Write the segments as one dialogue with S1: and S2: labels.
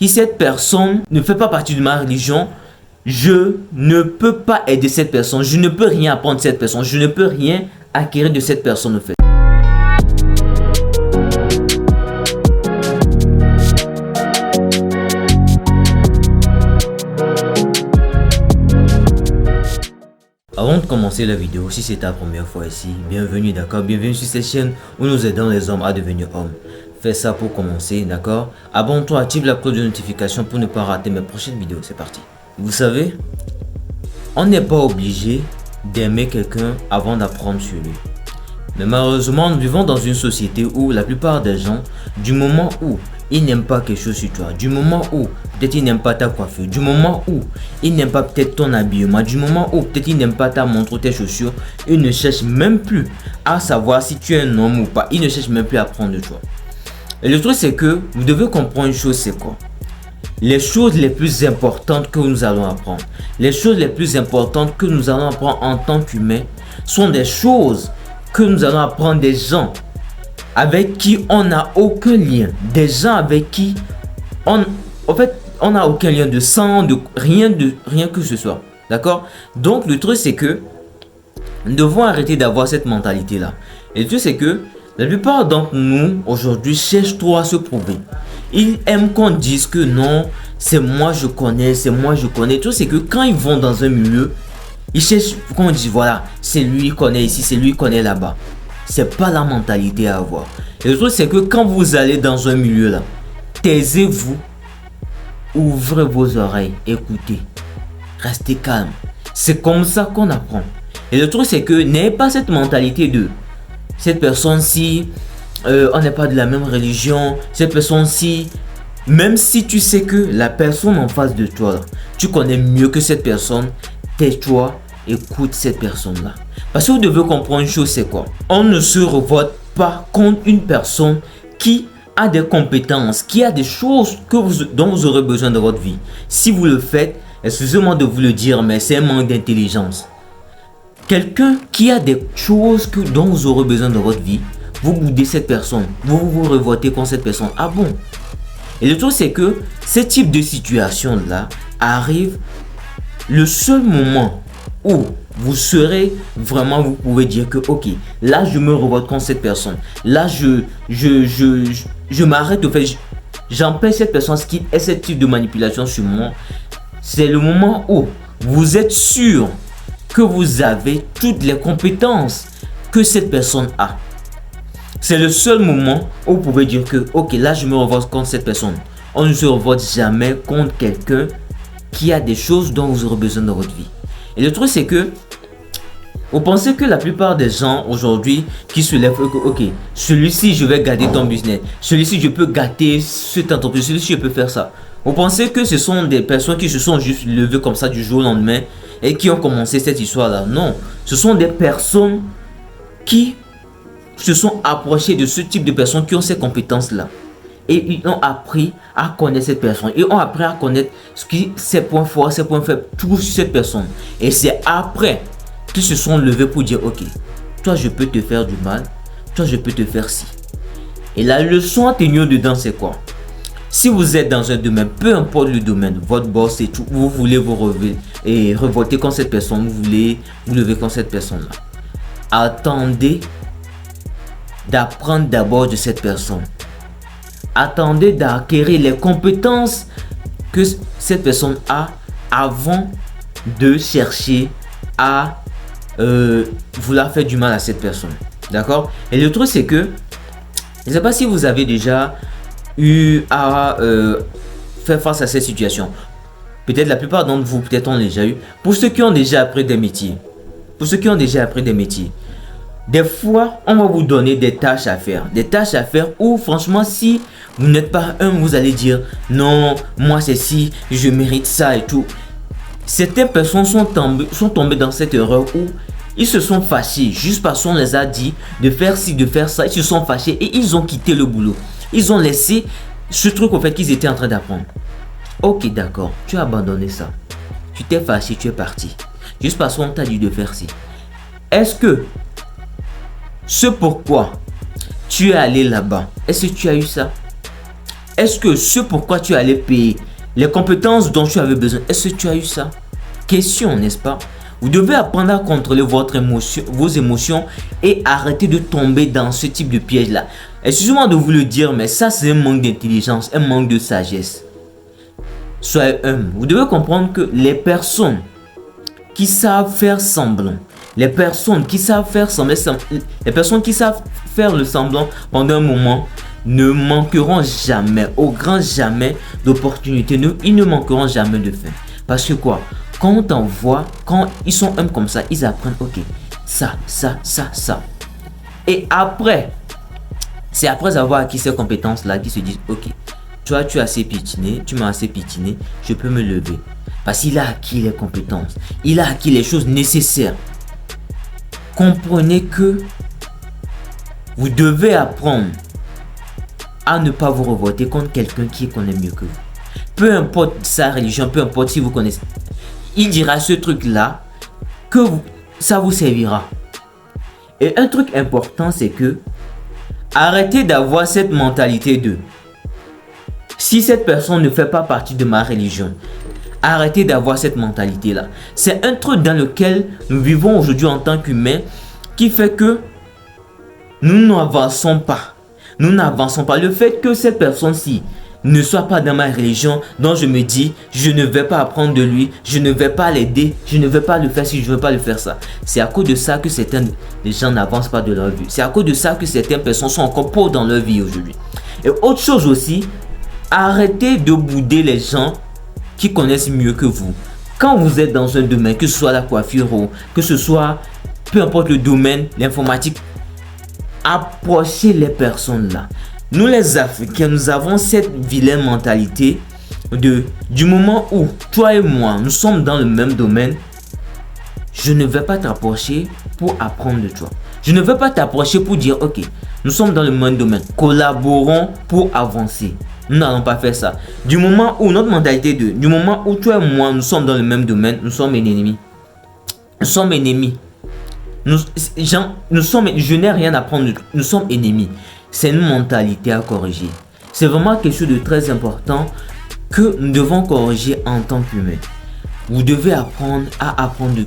S1: Si cette personne ne fait pas partie de ma religion, je ne peux pas aider cette personne. Je ne peux rien apprendre de cette personne. Je ne peux rien acquérir de cette personne en fait. Avant de commencer la vidéo, si c'est ta première fois ici, bienvenue, d'accord? Bienvenue sur cette chaîne où nous aidons les hommes à devenir hommes. Fais ça pour commencer, d'accord? Abonne-toi, active la cloche de notification pour ne pas rater mes prochaines vidéos. C'est parti. Vous savez, on n'est pas obligé d'aimer quelqu'un avant d'apprendre sur lui. Mais malheureusement, nous vivons dans une société où la plupart des gens, du moment où ils n'aiment pas quelque chose sur toi, du moment où peut-être ils n'aiment pas ta coiffure, du moment où ils n'aiment pas peut-être ton habillement, du moment où peut-être ils n'aiment pas ta montre ou tes chaussures, ils ne cherchent même plus à savoir si tu es un homme ou pas. Ils ne cherchent même plus à apprendre de toi. Et le truc c'est que vous devez comprendre une chose, c'est quoi? Les choses les plus importantes que nous allons apprendre, les choses les plus importantes que nous allons apprendre en tant qu'humains sont des choses que nous allons apprendre des gens avec qui on n'a aucun lien, des gens avec qui on n'a aucun lien de sang, de rien que ce soit, d'accord? Donc le truc c'est que nous devons arrêter d'avoir cette mentalité là. Et le truc c'est que la plupart d'entre nous aujourd'hui cherchent trop à se prouver. Ils aiment qu'on dise que non, c'est moi je connais, c'est moi je connais. Le truc c'est que quand ils vont dans un milieu, ils cherchent qu'on dise voilà, c'est lui qui connaît ici, c'est lui qui connaît là-bas. C'est pas la mentalité à avoir. Et le truc c'est que quand vous allez dans un milieu là, taisez-vous, ouvrez vos oreilles, écoutez, restez calme. C'est comme ça qu'on apprend. Et le truc c'est que n'ayez pas cette mentalité de cette personne-ci, on n'est pas de la même religion, cette personne-ci, même si tu sais que la personne en face de toi, là, tu connais mieux que cette personne, tais-toi, écoute cette personne-là. Parce que vous devez comprendre une chose, c'est quoi? On ne se révolte pas contre une personne qui a des compétences, qui a des choses dont vous aurez besoin dans votre vie. Si vous le faites, excusez-moi de vous le dire, mais c'est un manque d'intelligence. Quelqu'un qui a des choses dont vous aurez besoin dans votre vie, vous boudez cette personne, vous vous révoltez contre cette personne. Ah bon? Et le truc c'est que ce type de situation là arrive le seul moment où vous serez vraiment, vous pouvez dire que ok, là je me révolte contre cette personne, là je m'arrête de faire, j'empêche cette personne qui est ce type de manipulation sur moi. C'est le moment où vous êtes sûr que vous avez toutes les compétences que cette personne a. C'est le seul moment où vous pouvez dire que ok, là je me révolte contre cette personne. On ne se révolte jamais contre quelqu'un qui a des choses dont vous aurez besoin dans votre vie. Et le truc c'est que vous pensez que la plupart des gens aujourd'hui qui se lèvent, ok, celui-ci je vais garder ton business, celui-ci je peux gâter cette entreprise, celui-ci je peux faire ça. Vous pensez que ce sont des personnes qui se sont juste levées comme ça du jour au lendemain et qui ont commencé cette histoire-là? Non, ce sont des personnes qui se sont approchées de ce type de personnes qui ont ces compétences-là. Et ils ont appris à connaître cette personne. Ils ont appris à connaître ses points forts, ses points faibles, tout sur cette personne. Et c'est après qu'ils se sont levés pour dire ok, toi je peux te faire du mal, toi je peux te faire ci. Et la leçon à tenir dedans c'est quoi? Si vous êtes dans un domaine, peu importe le domaine, votre boss et tout, vous voulez vous relever et révolter contre cette personne, vous voulez vous lever contre cette personne-là. Attendez d'apprendre d'abord de cette personne. Attendez d'acquérir les compétences que cette personne a avant de chercher à vouloir faire du mal à cette personne. D'accord? Et le truc c'est que, je ne sais pas si vous avez déjà eu à faire face à cette situation. Peut-être la plupart d'entre vous, peut-être ont déjà eu. Pour ceux qui ont déjà appris des métiers, des fois, on va vous donner des tâches à faire. Des tâches à faire où, franchement, si vous n'êtes pas un, vous allez dire non, moi c'est si, je mérite ça et tout. Certaines personnes sont tombées dans cette erreur où ils se sont fâchés juste parce qu'on les a dit de faire ci, de faire ça. Ils se sont fâchés et ils ont quitté le boulot. Ils ont laissé ce truc au fait qu'ils étaient en train d'apprendre. Ok, d'accord, tu as abandonné ça. Tu t'es fâché, tu es parti. Juste parce qu'on t'a dit de faire ci. Est-ce que ce pourquoi tu es allé là-bas, est-ce que tu as eu ça? Est-ce que ce pourquoi tu allais payer, les compétences dont tu avais besoin, est-ce que tu as eu ça? Question, n'est-ce pas? Vous devez apprendre à contrôler vos émotions et arrêter de tomber dans ce type de piège-là. Excusez-moi de vous le dire, mais ça c'est un manque d'intelligence, un manque de sagesse. Soyez humble. Vous devez comprendre que les personnes qui savent faire semblant, les personnes qui savent faire le semblant pendant un moment ne manqueront jamais, au grand jamais d'opportunités. Ils ne manqueront jamais de faim. Parce que quoi? Quand on t'envoie, quand ils sont humbles comme ça, ils apprennent, ok, ça. Et après, c'est après avoir acquis ces compétences-là qu'ils se disent, ok, toi tu as assez pitiné, tu m'as assez pitiné, je peux me lever. Parce qu'il a acquis les compétences, il a acquis les choses nécessaires. Comprenez que vous devez apprendre à ne pas vous révolter contre quelqu'un qui connaît mieux que vous. Peu importe sa religion, peu importe si vous connaissez. Il dira ce truc-là que ça vous servira. Et un truc important, c'est que arrêtez d'avoir cette mentalité de si cette personne ne fait pas partie de ma religion. Arrêtez d'avoir cette mentalité-là. C'est un truc dans lequel nous vivons aujourd'hui en tant qu'humains qui fait que nous n'avançons pas. Nous n'avançons pas. Le fait que cette personne-ci ne soit pas dans ma religion, donc je me dis, je ne vais pas apprendre de lui, je ne vais pas l'aider, je ne vais pas le faire si je ne veux pas le faire ça. C'est à cause de ça que certains les gens n'avancent pas de leur vie. C'est à cause de ça que certaines personnes sont encore pauvres dans leur vie aujourd'hui. Et autre chose aussi, arrêtez de bouder les gens qui connaissent mieux que vous. Quand vous êtes dans un domaine, que ce soit la coiffure ou que ce soit, peu importe le domaine, l'informatique, approchez les personnes là. Nous les Africains, nous avons cette vilaine mentalité du moment où toi et moi, nous sommes dans le même domaine, je ne vais pas t'approcher pour apprendre de toi. Je ne vais pas t'approcher pour dire, ok, nous sommes dans le même domaine, collaborons pour avancer. Nous n'allons pas faire ça. Du moment où notre mentalité du moment où toi et moi, nous sommes dans le même domaine, nous sommes ennemis. Nous sommes ennemis. Je n'ai rien à prendre. Nous sommes ennemis. C'est une mentalité à corriger. C'est vraiment quelque chose de très important que nous devons corriger en tant qu'humains. Vous devez apprendre à apprendre de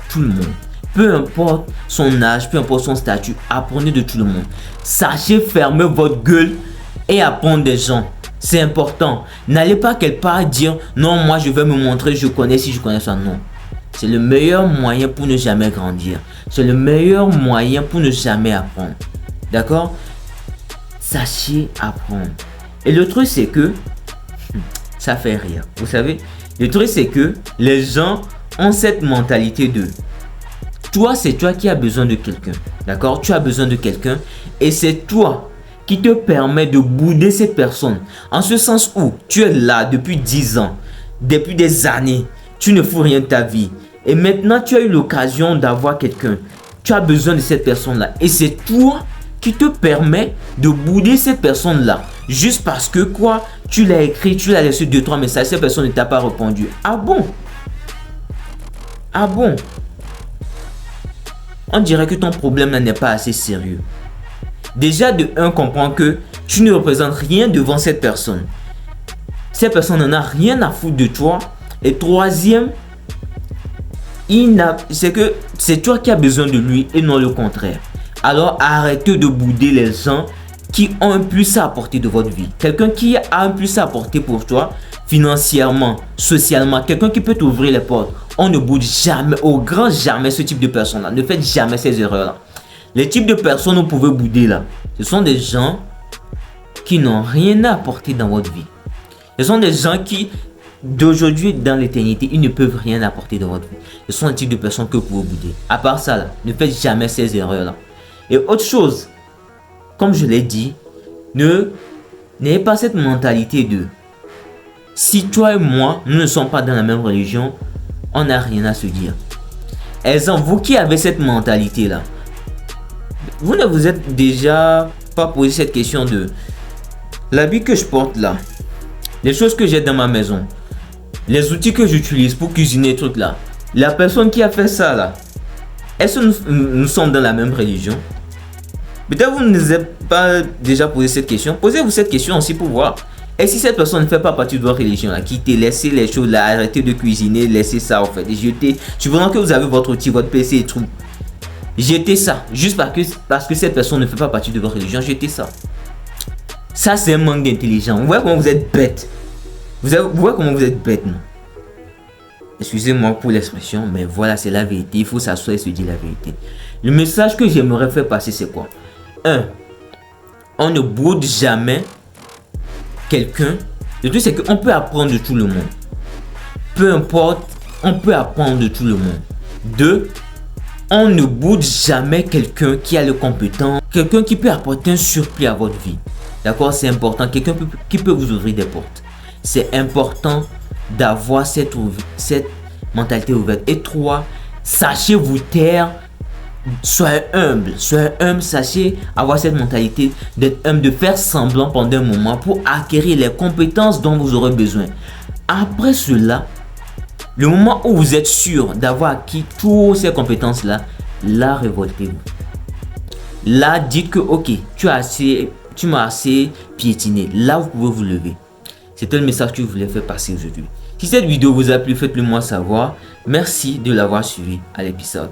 S1: tout le monde. Peu importe son âge, peu importe son statut, apprenez de tout le monde. Sachez fermer votre gueule et apprendre des gens. C'est important. N'allez pas quelque part dire non, moi je vais me montrer, je connais si je connais ça. Non. C'est le meilleur moyen pour ne jamais grandir. C'est le meilleur moyen pour ne jamais apprendre. D'accord? Sachez apprendre. Et le truc c'est que ça fait rire. Vous savez, le truc c'est que les gens ont cette mentalité de toi, c'est toi qui as besoin de quelqu'un. D'accord? Tu as besoin de quelqu'un et c'est toi qui te permet de bouder cette personne. En ce sens où tu es là depuis 10 ans, depuis des années, tu ne fous rien de ta vie. Et maintenant, tu as eu l'occasion d'avoir quelqu'un. Tu as besoin de cette personne-là. Et c'est toi qui te permet de bouder cette personne-là. Juste parce que quoi? Tu l'as écrit, tu l'as laissé 2-3 messages, cette personne ne t'a pas répondu. Ah bon? Ah bon? On dirait que ton problème n'est pas assez sérieux. Déjà de 1, comprends que tu ne représentes rien devant cette personne. Cette personne n'en a rien à foutre de toi. Et troisième, c'est que c'est toi qui as besoin de lui et non le contraire. Alors arrêtez de bouder les gens qui ont un plus à apporter de votre vie. Quelqu'un qui a un plus à apporter pour toi, financièrement, socialement, quelqu'un qui peut t'ouvrir les portes. On ne boude jamais, au grand jamais ce type de personne-là. Ne faites jamais ces erreurs-là. Les types de personnes que vous pouvez bouder là, ce sont des gens qui n'ont rien à apporter dans votre vie. Ce sont des gens qui, d'aujourd'hui dans l'éternité, ils ne peuvent rien apporter dans votre vie. Ce sont les types de personnes que vous pouvez bouder. À part ça, là, ne faites jamais ces erreurs-là. Et autre chose, comme je l'ai dit, n'ayez pas cette mentalité de si toi et moi, nous ne sommes pas dans la même religion, on n'a rien à se dire. Exemple, vous qui avez cette mentalité-là, vous ne vous êtes déjà pas posé cette question de l'habit que je porte là, les choses que j'ai dans ma maison, les outils que j'utilise pour cuisiner trucs là, la personne qui a fait ça là, est-ce que nous sommes dans la même religion? Peut-être vous ne vous êtes pas déjà posé cette question. Posez-vous cette question aussi pour voir. Et si cette personne ne fait pas partie de votre religion, là, quittez, laissez les choses là, arrêtez de cuisiner, laissez ça en fait, jetez. Supposons que vous avez votre outil, votre PC et tout. Jetez ça, juste parce que cette personne ne fait pas partie de votre religion, jetez ça. Ça c'est un manque d'intelligence. Vous voyez comment vous êtes bête. Vous voyez comment vous êtes bête, non? Excusez-moi pour l'expression, mais voilà, c'est la vérité. Il faut s'asseoir et se dire la vérité. Le message que j'aimerais faire passer, c'est quoi? 1. On ne boude jamais quelqu'un. Le truc, c'est qu'on peut apprendre de tout le monde. Peu importe, on peut apprendre de tout le monde. 2. On ne boude jamais quelqu'un qui a les compétences, quelqu'un qui peut apporter un surplus à votre vie. D'accord? C'est important. Quelqu'un qui peut vous ouvrir des portes. C'est important d'avoir cette mentalité ouverte. Et 3, sachez vous taire. Soyez humble, sachez avoir cette mentalité d'être humble, de faire semblant pendant un moment pour acquérir les compétences dont vous aurez besoin. Après cela, le moment où vous êtes sûr d'avoir acquis toutes ces compétences-là, là, révoltez-vous. Là, dites que ok, tu m'as assez piétiné. Là, vous pouvez vous lever. C'était le message que je voulais faire passer aujourd'hui. Si cette vidéo vous a plu, faites-le moi savoir. Merci de l'avoir suivi à l'épisode.